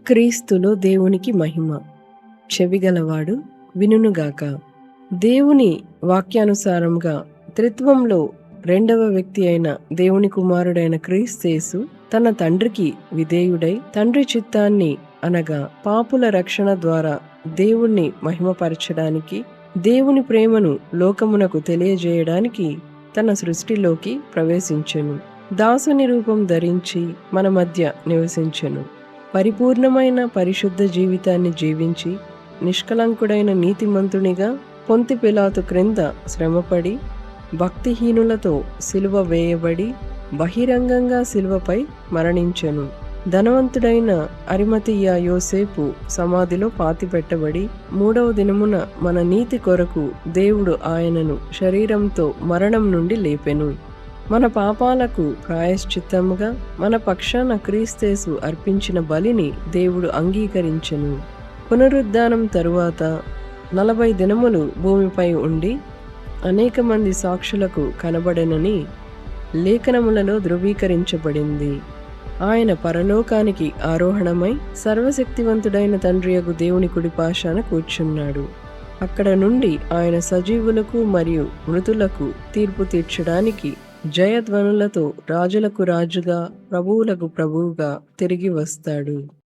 క్రీస్తులో దేవునికి మహిమ. చెవిగలవాడు వినుగాక. దేవుని వాక్యానుసారంగా త్రిత్వంలో రెండవ వ్యక్తి అయిన దేవుని కుమారుడైన క్రీస్తు తన తండ్రికి విధేయుడై తండ్రి చిత్తాన్ని అనగా పాపుల రక్షణ ద్వారా దేవుణ్ణి మహిమపరచడానికి, దేవుని ప్రేమను లోకమునకు తెలియజేయడానికి తన సృష్టిలోకి ప్రవేశించెను. దాసుని రూపం ధరించి మన మధ్య నివసించెను. పరిపూర్ణమైన పరిశుద్ధ జీవితాన్ని జీవించి నిష్కలంకుడైన నీతిమంతునిగా పొంతి పిలాతు క్రింద శ్రమపడి భక్తిహీనులతో సిలువ వేయబడి బహిరంగంగా సిలువపై మరణించెను. ధనవంతుడైన అరిమతీయ యోసేపు సమాధిలో పాతిపెట్టబడి 3వ దినమున మన నీతి కొరకు దేవుడు ఆయనను శరీరంతో మరణం నుండి లేపెను. మన పాపాలకు ప్రాయశ్చిత్తముగా మన పక్షాన క్రీస్తు అర్పించిన బలిని దేవుడు అంగీకరించెను. పునరుద్ధానం తరువాత 40 దినములు భూమిపై ఉండి అనేక మంది సాక్షులకు కనబడెనని లేఖనములలో ధృవీకరించబడింది. ఆయన పరలోకానికి ఆరోహణమై సర్వశక్తివంతుడైన తండ్రియగు దేవుని కుడిపాశాన కూర్చున్నాడు. అక్కడ నుండి ఆయన సజీవులకు మరియు మృతులకు తీర్పు తీర్చడానికి జయధ్వనులతో రాజులకు రాజుగా ప్రభువులకు ప్రభువుగా తిరిగి వస్తాడు.